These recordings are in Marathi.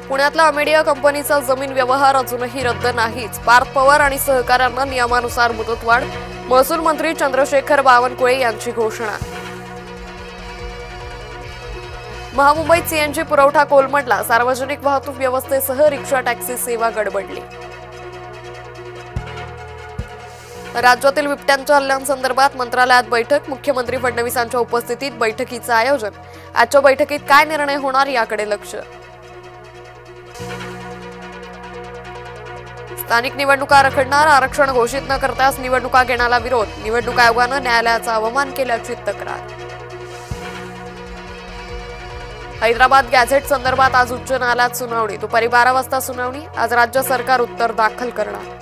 पुण्यातला अमेडिया कंपनीचा जमीन व्यवहार अजूनही रद्द नाहीच। पार्थ पवार आणि सहकाऱ्यांना नियमानुसार मुदतवाढ। महसूल मंत्री चंद्रशेखर बावनकुळे यांची घोषणा। महामुंबईत सीएनजी पुरवठा कोलमडला। सार्वजनिक वाहतूक व्यवस्थेसह रिक्षा टॅक्सी सेवा गडबडली। राज्यातील बिबट्यांच्या हल्ल्यांसंदर्भात मंत्रालयात बैठक। मुख्यमंत्री फडणवीसांच्या उपस्थितीत बैठकीचं आयोजन। आजच्या बैठकीत काय निर्णय होणार याकडे लक्ष। स्थानिक निवडणुका रखडणार। आरक्षण घोषित न करताच निवडणुका घेण्याला विरोध। निवडणूक आयोगानं न्यायालयाचा अवमान केल्याची तक्रार। हैदराबाद गॅझेट संदर्भात आज उच्च न्यायालयात सुनावणी। दुपारी 12 वाजता सुनावणी। आज राज्य सरकार उत्तर दाखल करणार।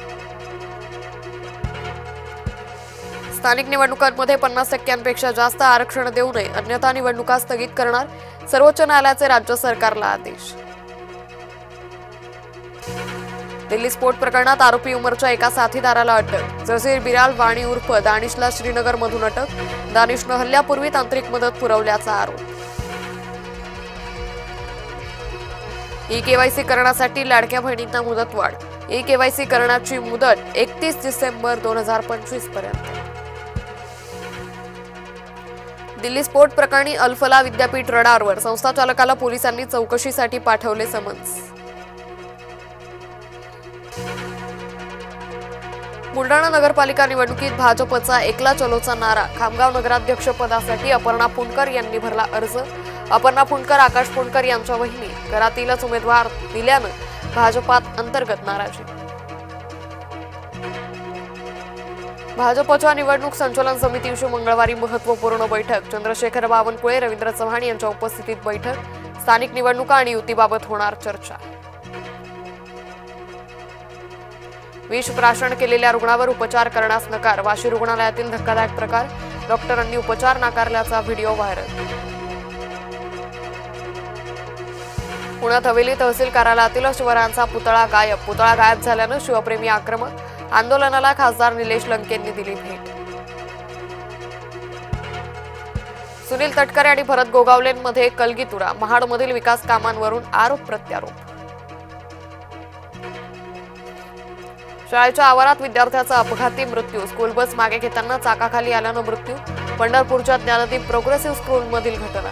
स्थानिक निवडणुकांमध्ये 50% जास्त आरक्षण देऊ नये, अन्यथा निवडणुका स्थगित करणार। सर्वोच्च न्यायालयाचे राज्य सरकारला आदेश। दिल्ली स्फोट प्रकरणात आरोपी उमरच्या एका साथीदाराला अटक। जसीर बिराल वाणी उर्फ दानिशला श्रीनगरमधून अटक। दानिशनं हल्ल्यापूर्वी तांत्रिक मदत पुरवल्याचा आरोप। ई-केवायसी करण्यासाठी लाडक्या बहिणींना मुदतवाढ। ई-केवायसी करण्याची मुदत 31 डिसेंबर 2025 पर्यंत। दिल्ली स्फोट प्रकरणी अल-फलाह विद्यापीठ रडारवर। संस्था चालकाला पोलिसांनी चौकशीसाठी पाठवले समन्स। बुलढाणा नगरपालिका निवडणुकीत भाजपचा एकला चलोचा नारा। खामगाव नगराध्यक्ष पदासाठी अपर्णा पुणकर यांनी भरला अर्ज। अपर्णा पुणकर आकाश पुणकर यांच्या वहिनी। घरातीलच उमेदवार दिल्यानं भाजपात अंतर्गत नाराजी। भाजपच्या निवडणूक संचालन समितीची मंगळवारी महत्त्वपूर्ण बैठक। चंद्रशेखर बावनकुळे, रवींद्र चव्हाण यांच्या उपस्थितीत बैठक। स्थानिक निवडणुका आणि युतीबाबत होणार चर्चा। विष प्राशन केलेल्या रुग्णावर उपचार करण्यास नकार। वाशी रुग्णालयातील धक्कादायक प्रकार। डॉक्टरांनी उपचार नाकारल्याचा व्हिडिओ व्हायरल। पुण्यात हवेली तहसील कार्यालयातील शिवरायांचा पुतळा गायब। पुतळा गायब झाल्यानं शिवप्रेमी आक्रमक। आंदोलनाला खासदार निलेश लंकेंनी दिली भेट। सुनील तटकरे आणि भरत गोगावलेंमध्ये कलगीतुरा। महाडमधील विकास कामांवरून आरोप प्रत्यारोप। शाळेच्या आवारात विद्यार्थ्याचा अपघाती मृत्यू। स्कूल बस मागे घेताना चाकाखाली आल्यानं मृत्यू। पंढरपूरच्या ज्ञानदीप प्रोग्रेसिव्ह स्कूलमधील घटना।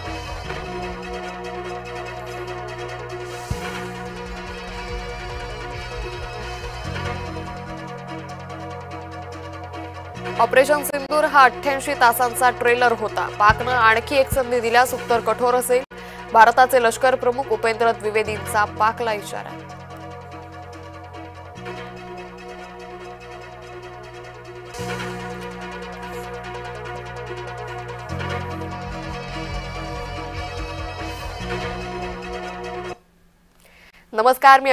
ऑपरेशन सिंदूर हा 88 तासांचा ट्रेलर होता। पाकनं आणखी एक संधी दिल्यास उत्तर कठोर असेल। भारताचे लष्कर प्रमुख उपेंद्र द्विवेदींचा पाकला इशारा। नमस्कार, मी